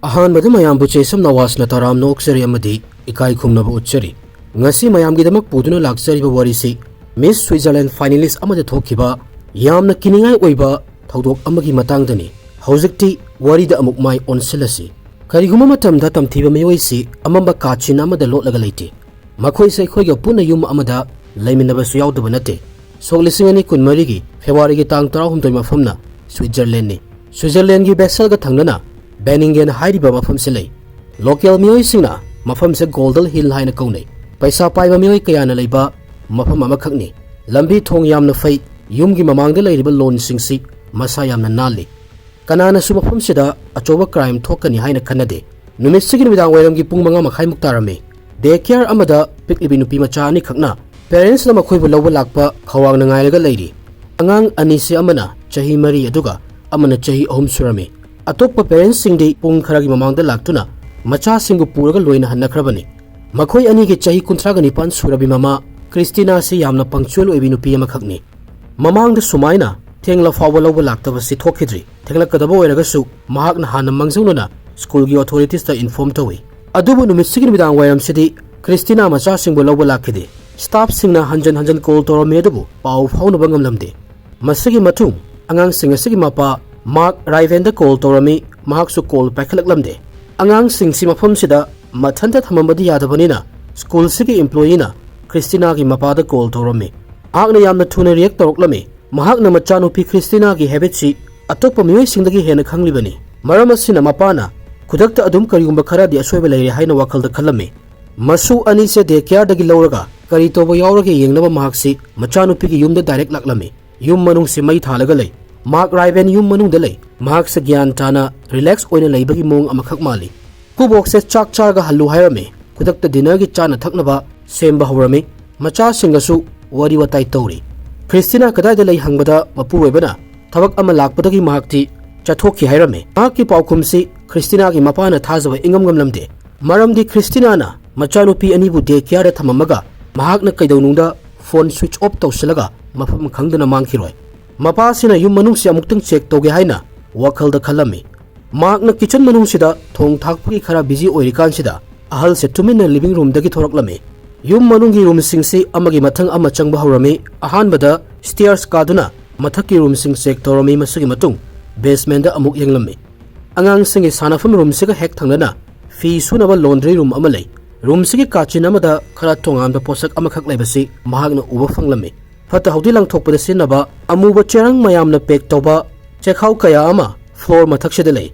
अहानबद मयामबु चेसम नवासना तराम नोक्सरी अमदी इकाई खुमनब उच्चरी ngasi mayamgidamak puduna laksariba warisi Miss Switzerland finalist amada thokhiba yamna kiningai oiba thawdok amagi matangdani hojikti warida amuk mai onselasi kariguma matamda tamthiba mayoisi amamba kachin amada lotlaga leiti makhoi sai khoiga puna yum amada laiminabasu yaudaba nate soglisingani kunmarigi February gi tang 19 mafamna Switzerland ni Switzerland gi Basel ga thangnana Benningen hairiba mafam se lei local miyoisingna mafam se Goldal Hill haina kaunai paisa paiba miyoi kayana leiba mafam amakhakni lambi thong yamna fai yumgi mamangda leiriba lon singsi masa yamna nali kanana su mafam sida achoba crime thokani haina khanade numisigi midang wairamgi pung manga makhai muktarame daycare amada piklibi nupi macha ani khakna parents na makhoibu lawba lakpa khawang na ngailaga leiri angang anisi amana chahi mari aduga amana chahi ahum surame atokpa parents singdi pung kharagi mamangda laktuna macha singu puraga loina hannakrabani makhoi ani ge chahi 39 surabi mama Christina se yamna punctual oibi nupi amakhakni mamangda sumaina thengla fawa lawba laktaba si thokhidri thengla kadaba oiraga su mahakna hana mangzaununa school gi authorities ta inform tawi adubu numisigi midang wairam sidi Christina macha singbu lawba lakhide staff singna hanjan call torome adubu pau fauna bangam lamde masigi matung angang singa sigi mapa Mark Rivenda call torami mahak su call pakhalak lamde angang sing si mafam sida mathanta thamambadi yadabanina school sigi employee na Christina gi mapada call torami agna yamna thuna react toroklami mahakna machanupi Christina gi habit si atokpa miyoi singdagi hena khanglibani maram asina mapana khudakta adum karigumba khara di asoiba leire haina wakhalda khalame masu ani se daycare dagi lawraga kari toba yawrage yengnaba mahak si machanupi gi yumda direct laklame yum manung si mai thalaga lei Mark Riven yum manung dalai mahak sa gyan tana relax oina leibagi mong amakhak mali kubok se chak charga hallu hairame kudakta dinner gi chana thaknaba semba hawrame macha singasu wari watai tawri Christina kadai dalai hangbada mapu webana thabak ama lakpadagi mahakti chathokhi hairame mahakki paukhumsi Christina gi mapana thazaba ingam gamlamde maramdi Christina na machanupi anibu daycare thamamaga mahakna kaidaunungda phone switch off tawsalaga mafam khangdana mangkhiroi mapa sina yum manung si amuktang check toge haina wakhalda khalami makna kitchen manung sida thong thakpagi khara busy oirikan sida ahal se tumina living room dagi thoraklami yum manung gi room singsi amagi mathang ama changba hawrami ahan bada stairs kaduna mathaki room sing check torami masugi matung basement da amuk yenglami angang singi sanafam room siga hek thanglana fi sunaba laundry room amalai room sigi kachin amada khara thongam da posak amakhak laibasi mahagna uba fanglami fata haudi lang thokpada sinaba amuba cherang mayamna pek toba chekhau kaya ama floor mathak sida lei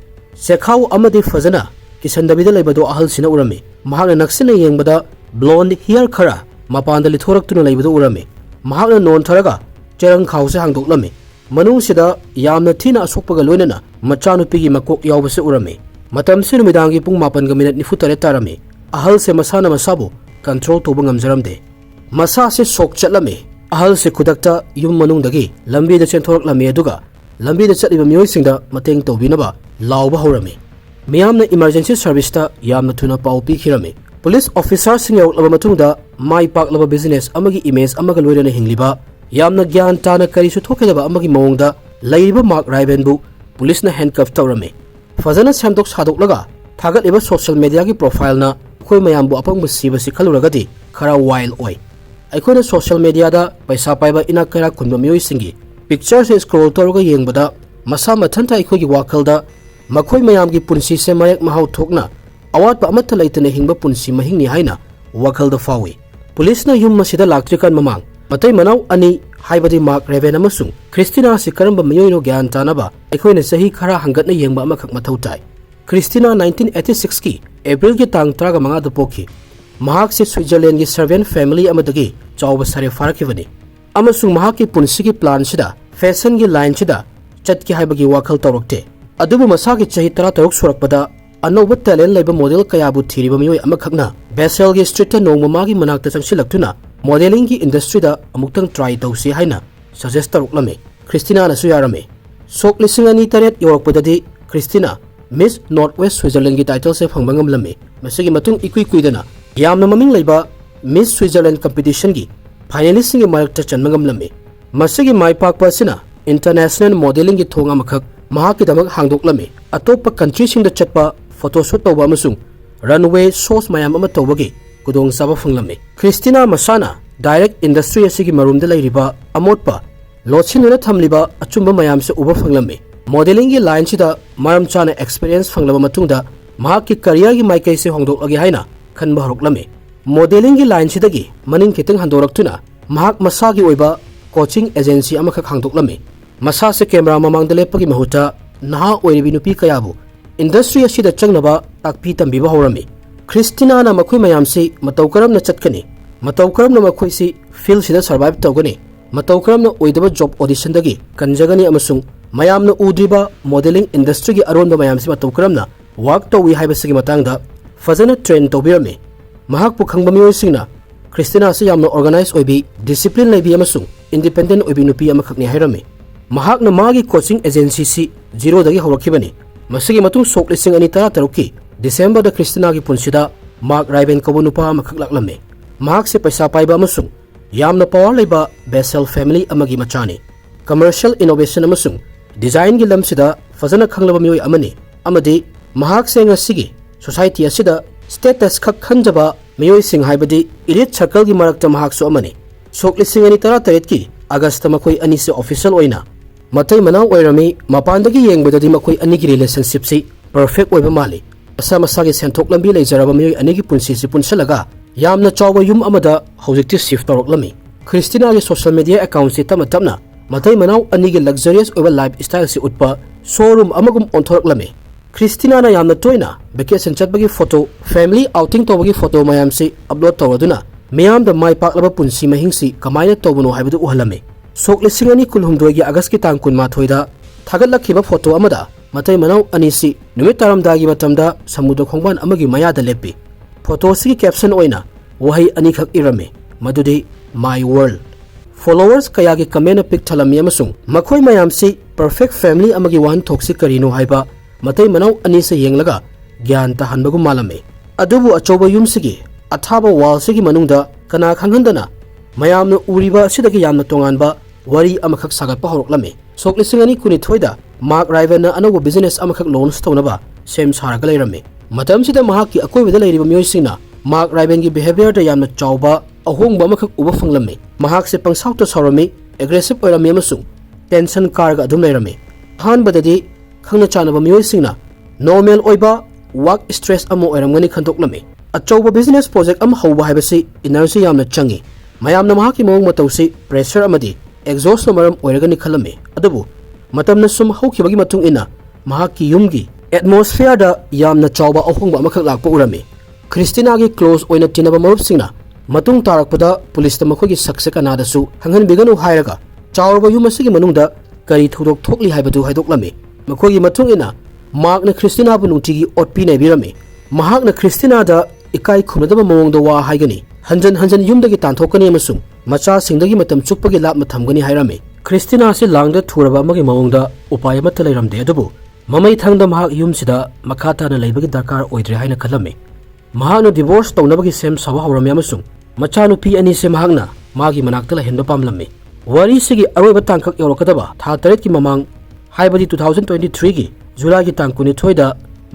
chekhau amadi fazana kisandabida leibado ahal sina urami mahakna naksina yengbada blonde hair khara mapanda lithoraktuna leibado urami mahakna non tharaga cherang khause hangdoklami manung sida yamna thina asokpaga loinana machanupi gi makok yawbase urami matam sinu midangi pung 8:49 tarami ahal se masana masabu control toba ngamjaramde masa se sok chatlami ahal se khudakta yum manung dagi lambi da chenthorok lami aduga lambi da chaliba miyoi singda mateng tobinaba lawba horami miyamna emergency service ta yamna thuna pau pi khirami police officer sing yaulaba matungda mai paklaba business amagi image amaga loirana hingliba yamna gyan tana kari su thokedaba amagi mawngda laiba Mark Riven bu police na handcuff tawrami fazana samdok sadok laga thagat eba social media gi profile na khoi mayam bu apang siba sikhaluragadi khara wild oi aikoina social media da paisa paiba ina kara kunba miyoi singi picture se scroll torga yengbada masa mathanta aikogi wakhalda makhoi mayam gi punsi se mayak mahau thokna awat pa amatha leitana hingba punsi mahingni haina wakhalda fawi police na yum masida laktrikan mamang matai manau ani haibadi Mark Riven amasung Christina si karamba miyoi no gyan tanaba aikoina sahi khara hangatna yengba amakhak mathau tai Christina 1986 ki April gi tang 35 da pokhi mahak se Switzerland gi servant family amadagi chawba sare farakibani amasung mahak ki punsigi plan sida fashion gi line sida chatki haibagi wakhal tawrakte adubu masagi chahi 13 surakpada anoba talent laiba model kayabu thiriba miyoi amakhakna Basel gi street nongma magi manakta changsilaktuna modeling gi industry da amuktang try tawsi haina suggest taruklame Christina na su yarame sok lisingani taret yorakpadadi Christina Miss Northwest Switzerland gi title se phangbangam lame masigi matung ikui kuidana yamna maming laiba Miss Switzerland competition gi finalist gi marakta chanmangam lame masigi mai pakpa sina international modeling gi thonga makhak mahaki damak hangdok lame atop country sing da chatpa photoshoot tawba amasung runway shows mayam ama tawbagi kudong saba phanglamme Christina masana direct industry asigi marumda lairiba amotpa lotsinuna thamliba achumba mayam se uba phanglamme modeling gi line sida maram chana experience phanglaba matungda mahakki career gi maikai se hongdok agi haina khanba horoklame modeling gi line sidagi maning kiteng handoraktuna mahak masagi oiba coaching agency ama khak hangdoklame masa se camera mamang dale pagi mahuta naha oiribi nupi kayabu industry asida changnaba takpi tambiba horame Christina na makhoi mayam se matau karam na chatkani matau karam na makhoi si field sida survive tawgani matau karam na oidaba job audition dagi kanjagani amasung mayam na udriba modeling industry gi aronba mayam se matau karam na work tawi haiba sigi matangda fazana train tawbirame mahak pu khangba mioi singna Christina se yamna organize oibi discipline laibi amasung independent oibi nupi ama khakni hairame mahak na magi coaching agency si zero dagi horakhibani masigi matung sok lising ani tara taruki December da Christina gi punsida Mark Riven kabu nupa ama khaklaklame mahak se paisa paiba amasung yamna power laiba Bessel family amagi machani commercial innovation amasung design gi lamsida fazana khanglaba mioi amani amadi mahak se ngasigi society asida status khak khanjaba mioi sing haibadi elite circle gi marakta mahak so amani sok lising ani tara taret ki August makhoi ani se official oina matai manau oirami mapandagi yengbadadi makhoi ani gi relationship si perfect oiba mali asa masagi senthok lambi leijaraba mioi ani gi punsi si punsalaga yamna chawba yum amada hojikti shift toroklami Christina gi social media account si tamna matai manau ani gi luxurious oiba lifestyle si utpa showroom amagum onthoroklami Christina na yamna toina vacation chatbagi photo family outing tawbagi photo mayam si upload tawraduna mayam da mai paklaba punsi mahingsi kamaina tawbano haibadu uhalame sok lisingani kulhumdoi gi August ki tang kunma thoida thagatlakiba photo amada matai manau ani si numit taramda gi matamda samudra khongban amagi maya da lepi photo si caption oina wahai ani khak irame madudi my world followers kaya gi comment pic thalami amasung makhoi mayam si perfect family amagi wan thoksi karino haiba matai manau ani se yenglaga gyan ta hanbagu malame adubu achoba yumsigi athaba wall sigi manungda kana khanghandana mayamna uriba sidagi yamna tonganba wari amakhak sagatpa horoklame soklisingani kuni thoida Mark Riven na anawa business amakhak launch tawnaba sem saraga leirame matam sida mahaki akoibada leiriba mioisina Mark Riven gi behavior da yamna chawba ahongba amakhak uba fanglame mahak se pangsauta sarami aggressive oirami amasung tension karga adum leirame hanbadadi khangna chanaba mioisingna normal oiba work stress amo oiramgani khantoklame achauba business project am hauba haibasi energy yamna changi mayamna mahaki mawng matausi pressure amadi exhaust maram oiragani khalame adabu matamna sum haukibagi matung ina mahaki yumgi atmosphere da yamna chawba ahongba amakhak lakpa urame Christina gi close oina tinaba marupsingna matung tarakpada police ta makhogi sakse kanada su hanghan biganu hairaga chawrba yumasigi manungda kari thudok thokli haibadu haidoklame makhogi matung ina Mark na Christina bu nungtigi otpi nei birame mahak na Christina da ikai khunadaba mawongda wa haigani hanjan yumdagi tanthokani amasung macha singdagi matam chukpagi lapma thamgani hairame Christina se langda thuraba amagi mawongda upay amata leiramde adubu mamai thangda mahak yumsida makhata na leibagi darkar oidre haina khalame mahak na divorce tawnabagi sem sawa hawrame amasung macha nupi ani se mahakna magi manakta la henba pamlame wari sigi aroiba tangkak yorokadaba tha taret ki mamang haibadi 2023 gi July ki tang kuni thoida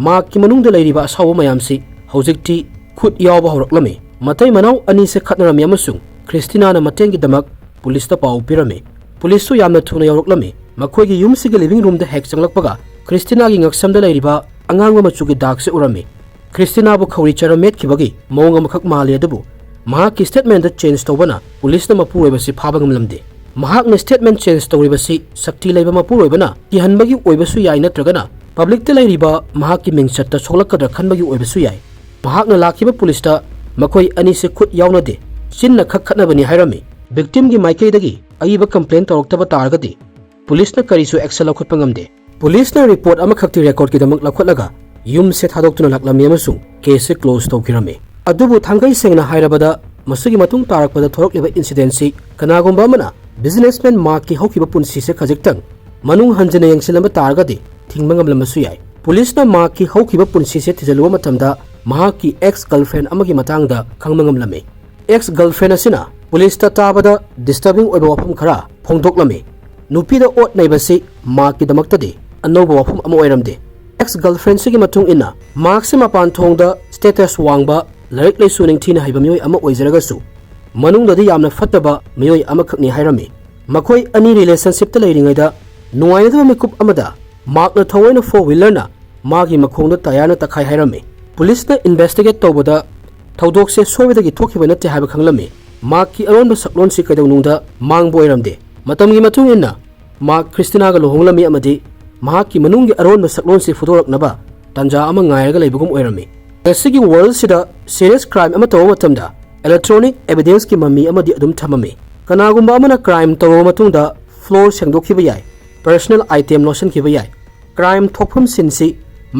Mark ki manungda leiriba asawa mayamsi hojikti khut yawba horoklame matai manau ani se khatnarami amasung Christina na matengi damak police ta pau pirame police su yamna thuna yoroklame makhoi gi yumsi gi living room da hack changlakpaga Christina gi ngaksamda leiriba angangba machugi dak se urame Christina bu khawri charamet kibagi mawng amakhak mali adabu mahak ki statement da change tawbana police na mapuroiba si phabangam lamde mahak na statement change tawriba si sakti leiba mapuroibana ki hanbagi oibasu yai natragana public te leiriba mahak ki mingchat ta soglakadra khanbagi oibasu yai mahak na lakiba police ta makhoi ani se khut yawnade chinna khakhatnabani hairame victim gi maikei dagi aiba complaint toroktaba targadi police na karisu action lakhutpa ngamde police na report ama khakti record ki damak lakhotlaga yum se thadoktuna laklami amasung case close tawkirame adubu thangai sengna hairabada masugi matung tarakpada thorokliba incident si kanagomba amana businessman Mark ki hokiba punsi se khajiktang manung hanjana yengsilamba targadi thingmangam lamasu yai police na Mark ki hokiba punsi se thijaluwa matamda mahaki ex girlfriend amagi matangda khangmangam lame ex girlfriend asina police ta tabada disturbing oiba wafum khara phongdoklame nupi da ot naibasi Mark ki damaktadi anoba wafum ama oiramde ex ex girlfriend sigi matung ina mark se mapan thongda status wangba larik lei suning thina haiba mioi ama oizaraga su manung dadi yamna fataba mioi ama khakni hairami makoi ani relationship ta leiringaida nuaina mikup amada mark na thawaina four wheeler na magi makhongda tayana takhai hairami police na investigate tawbada thawdok se soibedagi thokhiba natte haiba khanglami mark ki aron ba saklon si kaidawnungda mang boiramde matamgi matung ina mark christina ga lohonglami amadi mahaki manunggi aron ba saklon si fudoraknaba tanja ama ngairaga leibugum oirami ngasigi world sida serious crime ama tawa matamda electronic evidence ki mami amadi adum thamami kanagumba amana crime tawa matungda floor sengdokhiba yai personal item lotion khiba yai crime thokpham sinsi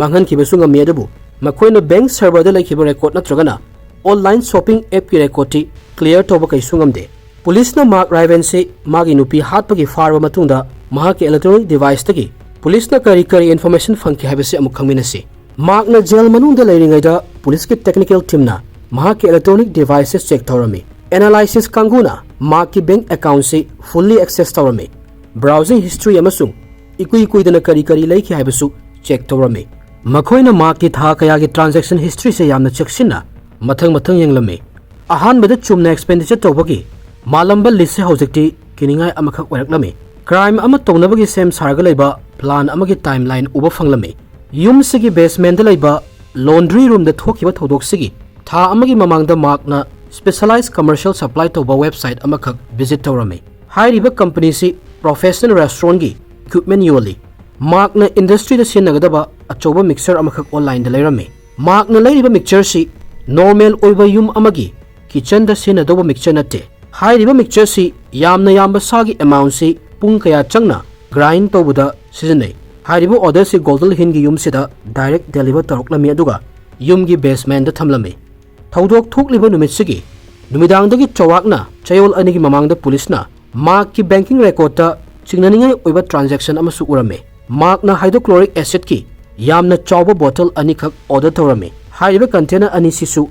manghan khiba sungami adabu makoina bank server da lekhiba record natragana online shopping app ki record ti clear toba kai sungamde police na mark riven se magi nupi hatpagi farwa matungda mahaki electronic device tagi police na kari information fangki habese amuk khangminasi mark na jail manungda leiringaida police ki technical team na mahaki electronic devices check tawrami analysis kanguna mark ki bank account se fully access tawrami browsing history amasung ikui dana kari leiki habesu check tawrami makoina mark ki tha kaya ki transaction history se yamna checksina mathang yenglame ahan bada chumna expenditure tawbagi malamba list se hojikti kiningai amakak waraklame crime ama tognabagi sem sarga leiba plan amagi timeline uba fanglame yum sigi basement da leiba laundry room da thokhiba thodok sigi tha amagi mamangda mark na specialized commercial supply toba website amakak visit tawrame hairiba company si professional restaurant gi equipment yoli mark na industry da sinagadaba achoba mixer amakak online da leirame mark na leiriba mixer si normal oiba yum amagi kitchen da sinadoba mixer natte hairiba mixer si yamba sagi amount si pung kaya changna grind tawbuda seasonai hairiba order si golden hin gi yum sida direct deliver taroklami aduga yum gi basement da thamlami thawdok thokliba numit sigi numidang dagi chawakna chayol ani gi mamang da police na mark ki banking record ta chingnaningai oiba transaction amasu urame mark na hydrochloric acid ki yamna chawba bottle ani khak order tawrame hairiba container ani sisu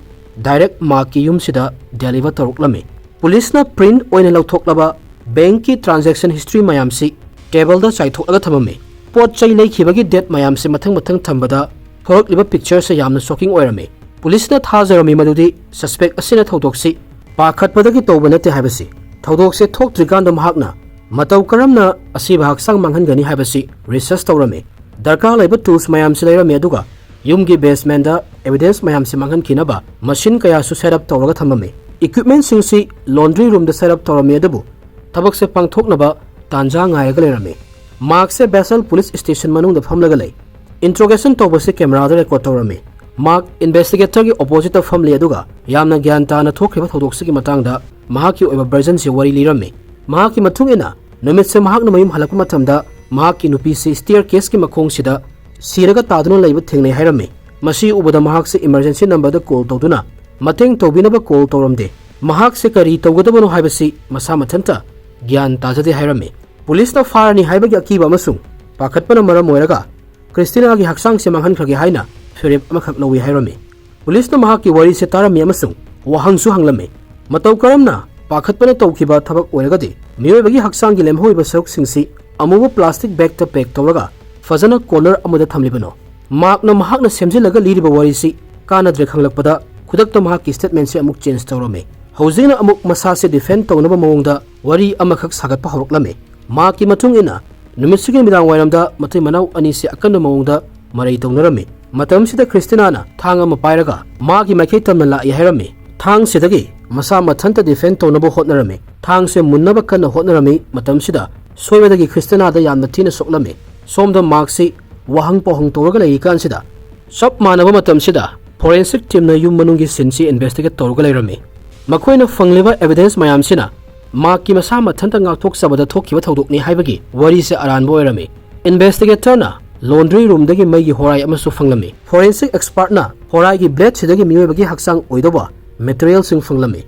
direct mark ki yum sida deliver taroklami police na print oina lawthoklaba bank ki transaction history mayam si table da chaitholaga thamame pot chai leikibagi date mayam si mathang thambada thorokliba picture se yamna shocking oirame police na thajarami madudi suspect asina thodok si pakhatpadagi tawbanate habasi thodok se thoktrikanda mahakna mataw karamna asiba haksang manghangani habasi research tawrame darkar laiba tools mayam si leirame aduga yumgi basement da evidence mayam si manghan kinaba machine kaya su setup tawraga thamame equipment singsi laundry room da setup tawrame adabu tabak se pangthoknaba tanja ngaiga leirame mark se basal police station manung da famlaga lei interrogation tawba se camera da record tawrame mark investigator gi opposite family aduga yamna gyan ta na thokhiba thodok sigi matangda mahaki oiba version se wari lirame mahaki mathungena numit se mahakna mayum halakpa mathamda mahaki nupi se staircase ki makhong sida siraga taduna leiba thengnai hairame masi ubada mahak se emergency number da call tawduna mateng tawbinaba call tawramde mahak se kari tawgadabano haibasi masa mathanta gyan tajade hairame police na farani haibagi akiba amasung pakhatpana maram oiraga christina gi haksang se manghan khage haina ferep amakhak lowi hairame police na mahaki wari se tarami amasung wahangsu hanglame mataw karamna pakhatpana tawkhiba thabak oiragadi miyoibagi haksang gi lemhoiba saruk singsi amuba plastic bag ta pack tawraga fazana corner amuda thamlibano mark na mahakna semjilaga liriba wari si kana dre khanglakpada khudakta mahaki statement se amuk change tawrame hozina amuk masa se defend tawnaba mawngda wari amakhak sagatpa horoklame maki matung ina numisigi midang wairamda matai manaw ani se akanna mawngda marai tawnarame matam sida christina na thang ama pairaga magi makhei tamna la yairame thang sidagi masa mathanta defend tawnaba hotnarame thang se munnaba kanna hotnarame matam sida soibedagi christina da yamna thina soklame somda mark se wahang pohang tawraga lei kan sida sab manaba matam sida forensic team na yum manungi sinsi investigate tawraga leirame makoina fangliba evidence mayam sina mark ki masa mathanta ngakthok sabada thokhiba thodokni haibagi wari se aranbo oirame investigator na laundry room dagi mai gi horai amasu fanglame forensic expert na horai gi blade sidagi miyoibagi haksang oidoba material sing fanglame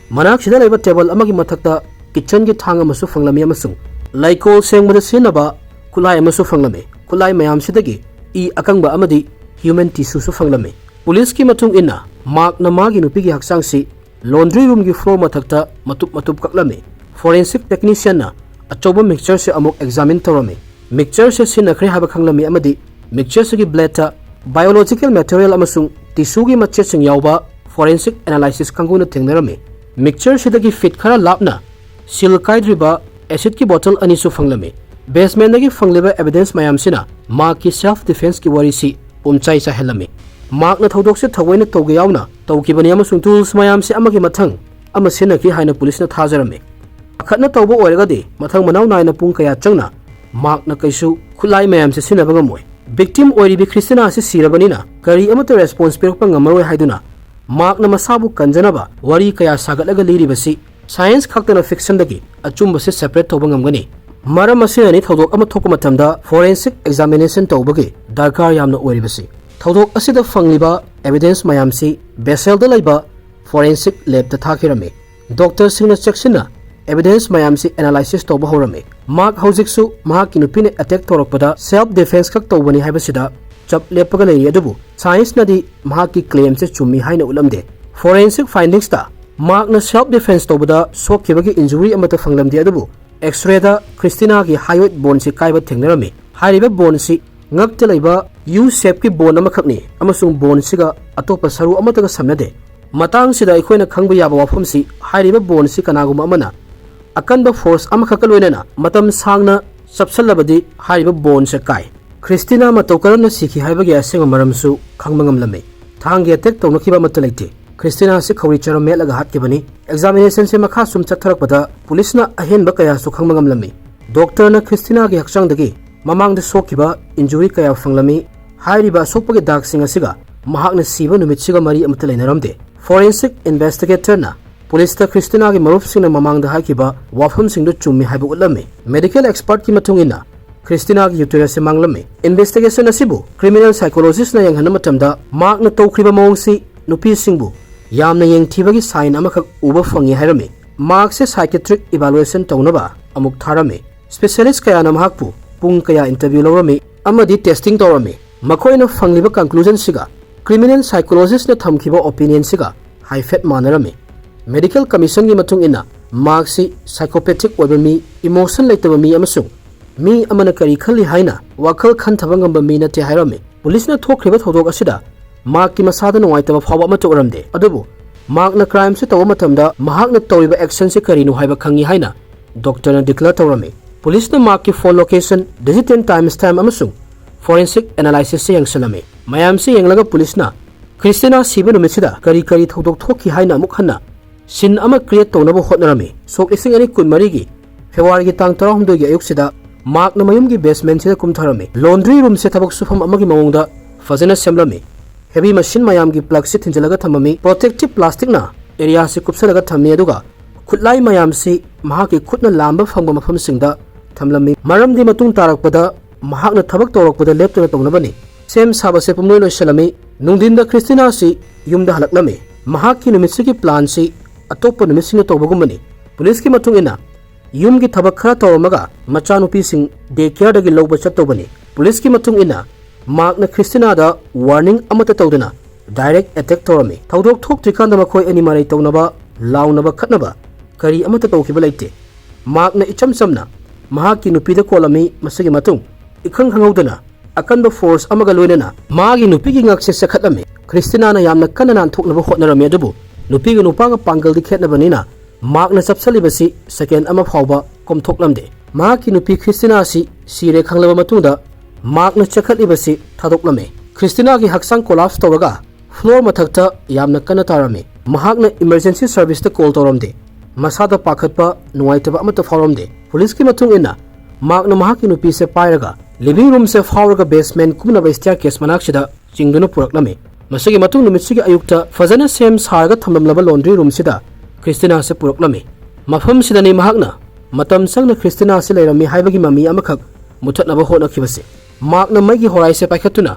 manak sida leba table amagi mathakta kitchen gi thang amasu fanglame amasung laikol sengbada sinaba kulai amasu fanglame kulai mayam sidagi I akangba amadi human tissue su fanglame police ki matung ina mark na magi nupi gi haksang si laundry room gi floor mathakta matup kaklame forensic technician na achoba mixture se amok examine tawrame mixture se sinakhre haba khanglame amadi ꯃꯤꯛꯆꯔꯁꯤꯒꯤ ꯕ꯭ꯂꯦꯗꯇ biological material ꯑꯃꯁꯨꯡ ꯇꯤꯁꯨꯒꯤ ꯃꯆꯦꯠꯁꯤꯡ ꯌꯥꯎꯕ forensic analysis ꯀꯥꯡꯕꯨꯅ ꯊꯦꯡꯅꯔꯝꯃꯤ꯫ ꯃꯤꯛꯆꯔꯁꯤꯗꯒꯤ feet ꯈꯔ ꯂꯥꯞꯅ ꯁꯤꯜ ꯀꯥꯏꯗ꯭ꯔꯤꯕ ꯑꯦꯁꯤꯗꯀꯤ ꯕꯣꯇꯜ ꯑꯅꯤꯁꯨ ꯐꯪꯂꯝꯃꯤ꯫ ꯕꯦꯁꯃꯦꯟꯗꯒꯤ ꯐꯪꯂꯤꯕ ꯑꯦꯕꯤꯗꯦꯟꯁ ꯃꯌꯥꯝꯁꯤꯅ ꯃꯥꯔꯛꯀꯤ ꯁꯦꯜꯐ ꯗꯤꯐꯦꯟꯁꯀꯤ ꯋꯥꯔꯤꯁꯤ ꯄꯨꯝꯆꯥꯏ ꯆꯥꯏꯍꯜꯂꯝꯃꯤ꯫ ꯃꯥꯔꯛꯅ ꯊꯧꯗꯣꯛꯁꯦ ꯊꯑꯣꯏꯅ ꯇꯧꯒꯦ ꯌꯥꯎꯅ ꯇꯧꯈꯤꯕꯅꯤ ꯑꯃꯁꯨꯡ ꯇꯨꯜꯁ ꯃꯌꯥꯝꯁꯤ ꯑꯃꯒꯤ ꯃꯊꯪ ꯑꯃ ꯁꯤꯖꯤꯟꯅꯈꯤ ꯍꯥꯏꯅ ꯄꯨꯂꯤꯁꯅ ꯊꯥꯖꯔꯝꯃꯤ꯫ ꯑꯈꯠꯅ ꯇꯧꯕ ꯑꯣꯏꯔꯒꯗꯤ ꯃꯊꯪ ꯃꯅꯥꯎ ꯅꯥꯏꯅ ꯄꯨꯡ ꯀꯌꯥ ꯆꯪꯅ ꯃꯥꯔꯛꯅ ꯀꯩꯁꯨ ꯈꯨꯠꯂꯥꯏ ꯃꯌꯥꯝꯁꯤ ꯁꯤꯖꯤꯟꯅꯕ ꯉꯝꯃꯣꯏ꯫ ꯚꯤꯛꯇꯤꯝ ꯑꯣꯏꯔꯤꯕꯤ ꯈ꯭ꯔꯤꯁꯇꯤꯅꯥ ꯑꯁꯤ ꯁꯤꯔꯕꯅꯤꯅ ꯀꯔꯤ ꯑꯃꯠꯇ ꯔꯦꯁꯄꯣꯟꯁ ꯄꯤꯔꯛꯄ ꯉꯝꯃꯔꯣꯏ ꯍꯥꯏꯗꯨꯅ ꯃꯥꯔꯛꯅ ꯃꯁꯥꯕꯨ ꯀꯟꯖꯅꯕ ꯋꯥꯔꯤ ꯀꯌꯥ ꯁꯥꯒꯠꯂꯒ ꯂꯤꯔꯤꯕꯁꯤ ꯁꯥꯏꯟꯁ ꯈꯛꯇꯅ ꯐꯤꯛꯁꯟꯗꯒꯤ ꯑꯆꯨꯝꯕꯁꯤ ꯁꯦꯄꯔꯦꯠ ꯇꯧꯕ ꯉꯝꯒꯅꯤ꯫ ꯃꯔꯝ ꯑꯁꯤꯅꯅꯤ ꯊꯧꯗꯣꯛ ꯑꯃ ꯊꯣꯛꯄ ꯃꯇꯝꯗ ꯐꯣꯔꯦꯟꯁꯤꯛ ꯑꯦꯛꯖꯥꯃꯤꯅꯦꯁꯟ ꯇꯧꯕꯒꯤ ꯗꯔꯀꯥꯔ ꯌꯥꯝꯅ ꯑꯣꯏꯔꯤꯕꯁꯤ꯫ ꯊꯧꯗꯣꯛ ꯑꯁꯤꯗ ꯐꯪꯂꯤꯕ ꯑꯦꯕꯤꯗꯦꯟꯁ ꯃꯌꯥꯝꯁꯤ ꯕꯦꯁꯦꯜꯗ ꯂꯩꯕ ꯐꯣꯔꯦꯟꯁꯤꯛ ꯂꯦꯕꯇ ꯊꯥꯈꯤꯔꯝꯃꯤ꯫ ꯗꯣꯛꯇꯔꯁꯤꯡꯅ ꯆꯦꯛꯁꯤꯟꯅ ꯑꯦꯕꯤꯗꯦꯟꯁ ꯃꯌꯥꯝꯁꯤ ꯑꯦꯅꯥꯂꯥꯏꯁꯤꯁ ꯇꯧꯕ ꯍꯧꯔꯝꯃꯤ꯫ ꯃꯥꯔꯛ ꯍꯧꯖꯤꯛꯁꯨ ꯃꯍꯥꯛꯀꯤ ꯅꯨꯄꯤꯅ ꯑꯦꯇꯦꯛ ꯇꯧꯔꯛꯄꯗ ꯁꯦꯜꯐ ꯗꯤꯐꯦꯟꯁ ꯈꯛ ꯇꯧꯕꯅꯤ ꯍꯥꯏꯕꯁꯤꯗ ꯆꯞ ꯂꯦꯞꯄꯒ ꯂꯩꯔꯤ, ꯑꯗꯨꯕꯨ ꯁꯥꯏꯟꯁꯅꯗꯤ ꯃꯍꯥꯛꯀꯤ ꯀ꯭ꯂꯦꯝꯁꯦ ꯆꯨꯝꯃꯤ ꯍꯥꯏꯅ ꯎꯠꯂꯝꯗꯦ꯫ ꯐꯣꯔꯦꯟꯁꯤꯛ ꯐꯥꯏꯟꯗꯤꯡꯁꯇ ꯃꯥꯔꯛꯅ ꯁꯦꯜꯐ ꯗꯤꯐꯦꯟꯁ ꯇꯧꯕꯗ ꯁꯣꯛꯈꯤꯕꯒꯤ ꯏꯟꯖꯨꯔꯤ ꯑꯃꯠꯇ ꯐꯪꯂꯝꯗꯦ, ꯑꯗꯨꯕꯨ ꯑꯦꯛꯁꯔꯦꯗ ꯈ꯭ꯔꯤꯁꯇꯤꯅꯥꯒꯤ ꯍꯥꯏꯋꯦꯠ ꯕꯣꯟꯁꯤ ꯀꯥꯏꯕ ꯊꯦꯡꯅꯔꯝꯃꯤ꯫ ꯍꯥꯏꯔꯤꯕ ꯕꯣꯟꯁꯤ ꯉꯛꯇ ꯂꯩꯕ ꯌꯨ ꯁꯦꯞꯀꯤ ꯕꯣꯟ ꯑꯃꯈꯛꯅꯤ ꯑꯃꯁꯨꯡ ꯕꯣꯟꯁꯤꯒ ꯑꯇꯣꯞꯄ ꯁꯔꯨ ꯑꯃꯠꯇꯒ ꯁꯝꯅꯗꯦ꯫ ꯃꯇꯥꯡꯁꯤꯗ ꯑꯩꯈꯣꯏꯅ ꯈꯪꯕ ꯌꯥꯕ ꯋꯥꯐꯝꯁꯤ ꯍꯥꯏꯔꯤꯕ ꯕꯣꯟꯁꯤ ꯀꯅꯥꯒꯨꯝꯕ ꯑꯃꯅ ꯑꯀꯟꯕ ꯐꯣꯔꯁ ꯑꯃꯈꯛꯀ ꯂꯣꯏꯅꯅ ꯃꯇꯝ ꯁꯥꯡꯅ ꯆꯞꯁꯜꯂꯕꯗꯤ ꯍꯥꯏꯔꯤꯕ ꯕꯣꯟꯁꯦ ꯀꯥꯏ꯫ ꯈ꯭ꯔꯤꯁꯇꯤꯅꯥ ꯃꯇꯧ ꯀꯔꯝꯅ ꯁꯤꯈꯤ ꯍꯥꯏꯕꯒꯤ ꯑꯁꯦꯡꯕ ꯃꯔꯝꯁꯨ ꯈꯪꯕ ꯉꯝꯂꯝꯃꯤ꯫ ꯊꯥꯡꯒꯤ ꯑꯦꯇꯦꯛ ꯇꯧꯅꯈꯤꯕ ꯑꯃꯠꯇ ꯂꯩꯇꯦ꯫ ꯈ꯭ꯔꯤꯁꯇꯤꯅꯥ ꯑꯁꯤ ꯈꯧꯔꯤ ꯆꯔꯝ ꯃꯦꯠꯂꯒ ꯍꯥꯠꯈꯤꯕꯅꯤ꯫ ꯑꯦꯛꯖꯥꯃꯤꯅꯦꯁꯟꯁꯦ ꯃꯈꯥ ꯁꯨꯝ ꯆꯠꯊꯔꯛꯄꯗ ꯄꯨꯂꯤꯁꯅ ꯑꯍꯦꯟꯕ ꯀꯌꯥꯁꯨ ꯈꯪꯕ ꯉꯝꯂꯝꯃꯤ꯫ ꯗꯣꯛꯇꯔꯅ ꯈ꯭ꯔꯤꯁꯇꯤꯅꯥꯒꯤ ꯍꯛꯆꯥꯡꯗꯒꯤ ꯃꯃꯥꯡꯗ ꯁꯣꯛꯈꯤꯕ ꯏꯟꯖꯨꯔꯤ ꯀꯌꯥ ꯐꯪꯂꯝꯃꯤ꯫ ꯍꯥꯏꯔꯤꯕ ꯑꯁꯣꯛꯄꯒꯤ ꯗꯥꯛꯁꯤꯡ ꯑꯁꯤꯒ ꯃꯍꯥꯛꯅ ꯁꯤꯕ ꯅꯨꯃꯤꯠꯁꯤꯒ ꯃꯔꯤ ꯑꯃꯠꯇ ꯂꯩꯅꯔꯝꯗꯦ꯫ ꯐꯣꯔꯦꯟꯁꯤꯛ ꯏꯟꯚꯦꯁꯇꯤꯒꯦꯇꯔꯅ ꯄꯨꯂꯤꯁꯇ ꯈ꯭ꯔꯤꯁꯇꯤꯅꯥꯒꯤ ꯃꯔꯨꯞꯁꯤꯡꯅ ꯃꯃꯥꯡꯗ ꯍꯥꯏꯈꯤꯕ ꯋꯥꯐꯝꯁꯤꯡꯗꯨ ꯆꯨꯝꯃꯤ ꯍꯥꯏꯕ ꯎꯠꯂꯝꯃꯤ꯫ ꯃꯦꯗꯤꯀꯦꯜ ꯑꯦꯛꯁꯄꯔꯠꯀꯤ ꯃꯇꯨꯡ ꯏꯟꯅ ꯈ꯭ꯔꯤꯁꯇꯤꯅꯥꯒꯤ ꯌꯨꯇꯦꯔꯁꯁꯤ ꯃꯥꯡꯂꯝꯃꯤ꯫ ꯏꯟꯚꯦꯁꯇꯤꯒꯦꯁꯟ ꯑꯁꯤꯕꯨ ꯀ꯭ꯔꯤꯃꯤꯅꯦꯜ ꯁꯥꯏꯀꯣꯂꯣꯖꯤꯁꯅ ꯌꯦꯡꯍꯟꯕ ꯃꯇꯝꯗ ꯃꯥꯔꯛꯅ ꯇꯧꯈ꯭ꯔꯤꯕ ꯃꯑꯣꯡꯁꯤ ꯅꯨꯄꯤꯁꯤꯡꯕꯨ ꯌꯥꯝꯅ ꯌꯦꯡꯊꯤꯕꯒꯤ ꯁꯥꯏꯟ ꯑꯃꯈꯛ ꯎꯕ ꯐꯪꯉꯤ ꯍꯥꯏꯔꯝꯃꯤ꯫ ꯃꯥꯔꯛꯁꯦ ꯁꯥꯏꯀꯦꯇ꯭ꯔꯤꯛ ꯏꯚꯥꯂꯨꯑꯦꯁꯟ ꯇꯧꯅꯕ ꯑꯃꯨꯛ ꯊꯥꯔꯝꯃꯤ꯫ ꯁ꯭ꯄꯦꯁꯤꯌꯦꯂꯤꯁꯠ ꯀꯌꯥꯅ ꯃꯍꯥꯛꯄꯨ ꯄꯨꯡ ꯀꯌꯥ ꯏꯟꯇꯔꯚ꯭ꯌꯨ ꯂꯧꯔꯝꯃꯤ ꯑꯃꯗꯤ ꯇꯦꯁꯇꯤꯡ ꯇꯧꯔꯝꯃꯤ꯫ ꯃꯈꯣꯏꯅ ꯐꯪꯂꯤꯕ ꯀꯟꯀ꯭ꯂꯨꯖꯟꯁꯤꯒ ꯀ꯭ꯔꯤꯃꯤꯅꯦꯜ ꯁꯥꯏꯀꯣꯂꯣꯖꯤꯁꯅ ꯊꯝꯈꯤꯕ ꯑꯣꯄꯤꯅꯤꯌꯟꯁꯤꯒ ꯍꯥꯏꯐꯦꯠ ꯃꯥꯟꯅꯔꯝꯃꯤ꯫ ꯃꯦꯗꯤꯀꯦꯜ ꯀꯃꯤꯁꯟꯒꯤ ꯃꯇꯨꯡ ꯏꯟꯅ ꯃꯥꯔꯛꯁꯤ ꯁꯥꯏꯀꯣꯄꯦꯊꯤꯛ ꯑꯣꯏꯕ ꯃꯤ, ꯏꯃꯣꯁꯟ ꯂꯩꯇꯕ ꯃꯤ ꯑꯃꯁꯨꯡ ꯃꯤ ꯑꯃꯅ ꯀꯔꯤ ꯈꯜꯂꯤ ꯍꯥꯏꯅ ꯋꯥꯈꯜ ꯈꯟꯊꯕ ꯉꯝꯕ ꯃꯤ ꯅꯠꯇꯦ ꯍꯥꯏꯔꯝꯃꯤ꯫ ꯄꯨꯂꯤꯁꯅ ꯊꯣꯛꯈ꯭ꯔꯤꯕ ꯊꯧꯗꯣꯛ ꯑꯁꯤꯗ ꯃꯥꯔꯛꯀꯤ ꯃꯁꯥꯗ ꯅꯨꯡꯉꯥꯏꯇꯕ ꯐꯥꯎꯕ ꯑꯃꯠꯇ ꯎꯔꯝꯗꯦ, ꯑꯗꯨꯕꯨ ꯃꯥꯔꯛꯅ ꯀ꯭ꯔꯥꯏꯝꯁꯤ ꯇꯧꯕ ꯃꯇꯝꯗ ꯃꯍꯥꯛꯅ ꯇꯧꯔꯤꯕ ꯑꯦꯛꯁꯟꯁꯤ ꯀꯔꯤꯅꯣ ꯍꯥꯏꯕ ꯈꯪꯉꯤ ꯍꯥꯏꯅ ꯗꯣꯛꯇꯔꯅ ꯗꯤꯀ꯭ꯂꯦꯌꯔ ꯇꯧꯔꯝꯃꯤ꯫ ꯄꯨꯂꯤꯁꯅ ꯃꯥꯔꯛꯀꯤ ꯐꯣꯟ ꯂꯣꯀꯦꯁꯟ, ꯗꯤꯖꯤꯇꯦꯜ ꯇꯥꯏꯝ ꯑꯃꯁꯨꯡ ꯐꯣꯔꯦꯟꯁꯤꯛ ꯑꯦꯅꯥꯂꯥꯏꯁꯤꯁꯁꯦ ꯌꯦꯡꯁꯤꯜꯂꯝꯃꯤ꯫ ꯃꯌꯥꯝꯁꯤ ꯌꯦꯡꯂꯒ ꯄꯨꯂꯤꯁꯅ ꯈ꯭ꯔꯤꯁꯇꯤꯅꯥ ꯁꯤꯕ ꯅꯨꯃꯤꯠꯁꯤꯗ ꯀꯔꯤ ꯊꯧꯗꯣꯛ ꯊꯣꯛꯈꯤ ꯍꯥꯏꯅ ꯑꯃꯨꯛ ꯍꯟꯅ ꯁꯤꯟ ꯑꯃ ꯀ꯭रिꯌꯦꯠ ꯇꯧꯅꯕ ꯍꯣꯠꯅꯔꯝꯃꯤ꯫ ꯁꯣꯛ 2024ꯒꯤ ꯐꯦꯕ꯭ꯔꯨꯋꯥꯔꯤꯒꯤ ꯇꯥꯡ 12ꯒꯤ ꯑꯌꯨꯛꯁꯤꯗ ꯃꯥꯔꯛꯅ ꯃꯌꯨꯝꯒꯤ ꯕꯦꯁꯃꯦꯟꯠꯁꯤꯗ ꯀꯨꯝꯊꯔꯝꯃꯤ꯫ ꯂꯣꯟꯗ꯭ꯔꯤ ꯔꯨꯝꯁꯦ ꯊꯕꯛ ꯁꯨꯐꯝ ꯑꯃꯒꯤ ꯃꯑꯣꯡꯗ ꯐꯖꯅ ꯁꯦꯝꯂꯝꯃꯤ꯫ ꯍꯦꯚꯤ ꯃꯁꯤꯟ ꯃꯌꯥꯝꯒꯤ ꯄ꯭ꯂꯒꯁꯤ ꯊꯤꯟꯖꯤꯜꯂꯒ ꯊꯝꯃꯝꯃꯤ꯫ ꯄ꯭ꯔꯣꯇꯦꯛꯇꯤꯚ ꯄ꯭ꯂꯥꯁꯇꯤꯛꯅ ꯑꯦꯔꯤꯌꯥꯁꯤ ꯀꯨꯞꯁꯜꯂꯒ ꯊꯝꯃꯤ, ꯑꯗꯨꯒ ꯈꯨꯠꯂꯥꯏ ꯃꯌꯥꯝꯁꯤ ꯃꯍꯥꯛꯀꯤ ꯈꯨꯠꯅ ꯂꯥꯝꯕ ꯐꯪꯕ ꯃꯐꯝꯁꯤꯡꯗ ꯊꯝꯂꯝꯃꯤ, ꯃꯔꯝꯗꯤ ꯃꯇꯨꯡ ꯇꯥꯔꯛꯄꯗ ꯃꯍꯥꯛꯅ ꯊꯕꯛ ꯇꯧꯔꯛꯄꯗ ꯂꯦꯞꯇꯅ ꯇꯧꯅꯕꯅꯤ꯫ ꯁꯦꯝ ꯁꯥꯕꯁꯦ ꯄꯨꯝꯂꯣꯏ ꯂꯣꯏꯁꯤꯜꯂꯝꯃꯤ꯫ ꯅꯨꯡꯊꯤꯟꯗ ꯈ꯭ꯔꯤꯁꯇꯤꯅꯥ ꯑꯁꯤ ꯌꯨꯝꯗ ꯍꯜꯂꯛꯂꯝꯃꯤ꯫ ꯃꯍꯥꯛꯀꯤ ꯅꯨꯃꯤꯠꯁꯤꯒꯤ ꯄ꯭ꯂꯥꯟꯁꯤ ꯑꯇꯣꯞꯄ ꯅꯨꯃꯤꯠꯁꯤꯡꯅ ꯇꯧꯕꯒꯨꯝꯕꯅꯤ꯫ ꯄꯨꯂꯤꯁꯀꯤ ꯃꯇꯨꯡ ꯏꯟꯅ ꯌꯨꯝꯒꯤ ꯊꯕꯛ ꯈꯔ ꯇꯧꯔꯝꯃꯒ ꯃꯆꯥꯅꯨꯄꯤꯁꯤꯡ ꯗꯦ ꯀꯦꯌꯔꯗꯒꯤ ꯂꯧꯕ ꯆꯠꯇꯧꯕꯅꯤ꯫ ꯄꯨꯂꯤꯁꯀꯤ ꯃꯇꯨꯡ ꯏꯟꯅ ꯃꯥꯔꯛꯅ ꯈ꯭ꯔꯤꯁꯇꯤꯅꯥꯗ ꯋꯥꯔꯅꯤꯡ ꯑꯃꯠꯇ ꯇꯧꯗꯅ ꯗꯥꯏꯔꯦꯛ ꯑꯦꯇꯦꯛ ꯇꯧꯔꯝꯃꯤ꯫ ꯊꯧꯗꯣꯛ ꯊꯣꯛꯇ꯭ꯔꯤꯀꯥꯟꯗ ꯃꯈꯣꯏ ꯑꯅꯤ ꯃꯔꯩ ꯇꯧꯅꯕ, ꯂꯥꯎꯅꯕ, ꯈꯠꯅꯕ ꯀꯔꯤ ꯑꯃꯠꯇ ꯇꯧꯈꯤꯕ ꯂꯩꯇꯦ꯫ ꯃꯥꯔꯛꯅ ꯏꯆꯝ ꯆꯝꯅ ꯃꯍꯥꯛꯀꯤ ꯅꯨꯄꯤꯗ ꯀꯣꯜꯂꯝꯃꯤ꯫ ꯃꯁꯤꯒꯤ ꯃꯇꯨꯡ इखंग खंगौदना अकंब फोर्स अमगा लोइनना मागी नुपीगी ngakse sakhatlame Christinana yamna kanna nanthoknaba hotnarame adubu nupiga nupaga pangaldi khetnabanina magna chapsalibasi second ama phawba komthoklamde maki nupi Christina si sire khanglaba matungda magna chakhatlibasi thadoklame Christina gi haksang collapse tawraga floor mathakta yamna kanna tarame mahakna emergency service ta call tawramde masada pakhatpa nuwaitaba amata phawramde police ki matung ina magna mahaki nupi se pairaga living room se fawraga basement kumna staircase manaksida chingduna puraklame masigi matung numitsigi ayukta fazana sem sarga thamlamlaba laundry room sida Christina se puraklame mafam sidani mahakna matam sangna Christina se leirami haibagi mami amakhak muthatnaba hotnakhibase magna maigi horai se paikhatuna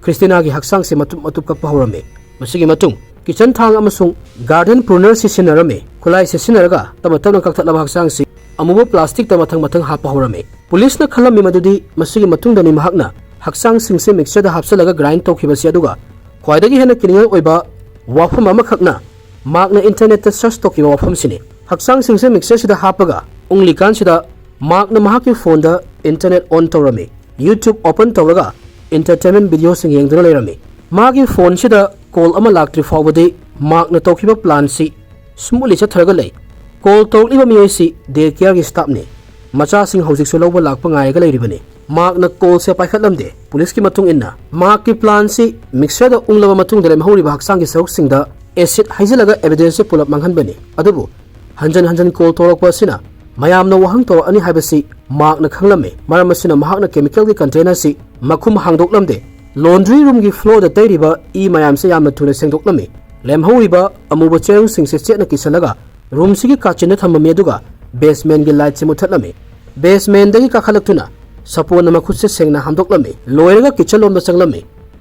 Christina gi haksang se matup matup kakpa horame masigi matung kitchen thang amasung garden pruner se sinarame khulai se sinaraga tamatana kakthatlaba haksang se amuba plastic ta mathang mathang hapa horame police na khalami madudi masigi matung dani mahakna haksang singse mixture da hapsalaga grind tawkhibase aduga khwaidagi hena criminal oiba wafam amakhakna magna internet ta search tawkiba wafam sini haksang singse mixture sida hapaga ungli kan sida magna mahaki phone da internet on tawrame YouTube open tawraga entertainment video sing yengduna leirami magi phone sida call ama laktri fawbadi makna tokhiba plan si smoothly chatharaga lei call tokliba miyoi si day care gi staff ne macha sing hojik so loba lakpa ngai ga leiribani makna call se paikhatlamde police ki matung inna mak ki plan si mixer da unglaba matung dele mahuri ba haksang gi saruk sing da acid haijalaga evidence pulap manghanbani adubu hanjan call torokpa sina mayamna wahang tor ani haibasi makna khanglame maramasina mahakna chemical gi container si makhum hangdoklamde laundry room gi floor da tairiba e mayam se yamna thuna sengdoklame lemhoriba amuba cherung sing se chetna kisalaga room sigi kachina thamami aduga basement gi light se muthatlame basement dagi kakhalaktuna sapona makhut se sengna hamdoklame loiraga kitchen lomba changlame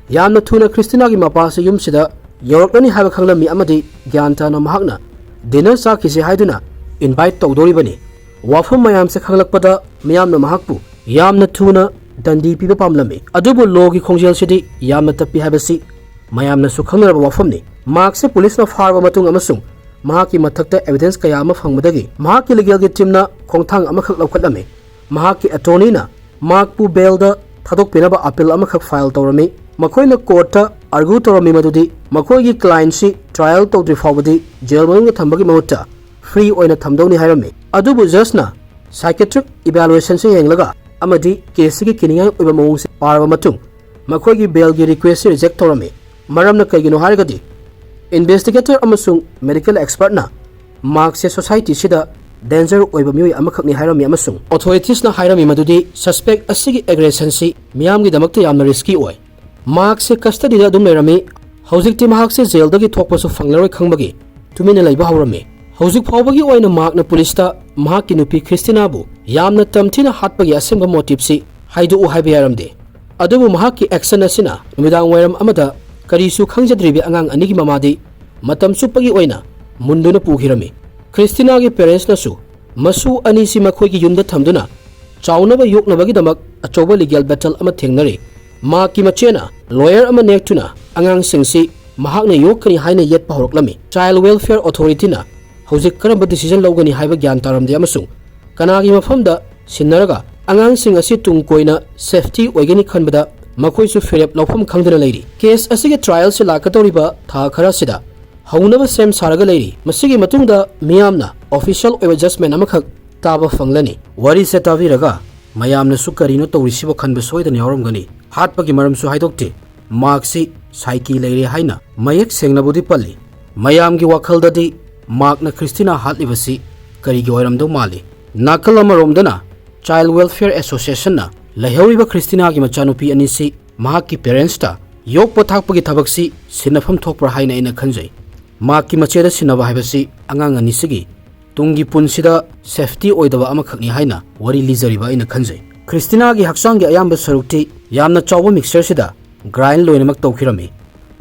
yamna thuna Christina gi mapa se yum sida yorokani haiba khanglami amadi gyanta na mahakna dinner sa kisi haiduna invite tawdoribani wafam mayam se khanglakpada mayamna mahakpu yamna thuna dandi piba pamlame adubu logi khongjel sidi yamna tapi habasi mayamna su khangraba wafamni mark se police na farba matung amasung mahaki mathakta evidence kaya ama phangmadagi mahaki legal gi team na khongthang ama khak lawkhatlame mahaki attorney na mark pu bail da thadok pinaba appeal ama khak file tawrami makoina court ta argue tawrami madudi makoi gi client si trial tawdri fawbadi jail manung thambagi mahutta free oina thamdoni hairami adubu just na psychiatric evaluation se yenglaga amadi case gi kiningai oiba mawung se parba matung makoi gi bail gi request reject tawrami maramna kaigino harigadi investigator amasung medical expert na mark se society sida danger oiba mioi amakhakni hairami amasung authorities na hairami madudi suspect asigi aggression si miyam gi damakta yamna risky oi mark se custody da dum lerami hojik ti mahak se jail dagi thokpa su phanglaroi khangbagi tumina leiba hawrami hojik phawbagi oina mark na police ta mahak ki nupi Christina bu yamna tamthina hatpagi asemba motive si haidu u haiba yaramde adubu mahak ki action asina midang wairam amada karisu khangjadribi angang anigi mamadi matam supagi oina munduna pukhirami Christina gi parents na su masu ani si makhoi gi yumda thamduna chaunaba yoknabagi damak achoba legal battle ama thengnari ma ki machena lawyer ama nektuna angang singsi mahakna yokkani haina yet pahoroklami child welfare authority na hojik karamba decision logani haiba gyan taramde amasung kanagi mafamda sinnaraga angang sing asi tungkoina safety oigani khanbada makhoi su ferep lawfam khangdana leiri case asige trial se lakatoriba tha khara sida haunaba sem saraga leiri masigi matungda miyamna official oiba judgment amakhak taba fanglani wari se taviraga mayamna su karino tawrisiba khanba soidana yaramgani hatpagi maram su haidokte marksi psyche leiri haina mayek sengnabudi palli mayamgi wakaldadi markna Christina hatlibasi karigi oiramdo mali nakal amaromdana child welfare association na lahoriba Christina gi machanupi anisi mahaki parents ta yok pothakpagi thabaksi sinafam thokpra haina ina khanjai mahaki macheda sinaba haibasi angang anisigi tungi punsida safety oidaba amakhakni haina wari lijariba ina khanjai Christina gi haksang gi ayamba sarukti yamna chawba mixer sida grind loinamak tawkhirami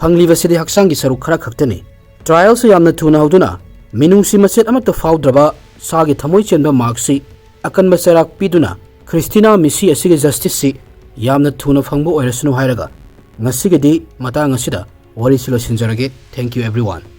phangliba sidi haksang gi saruk khara khaktani trial su yamna thuna hoduna minungsi machet amata fawdraba sagi thamoi chenba marksi akanba sarak piduna Christina misi asige justice si yamna thuna phangbo oirasnu hairaga ngasigedi matang asida wari silo sinjarage thank you everyone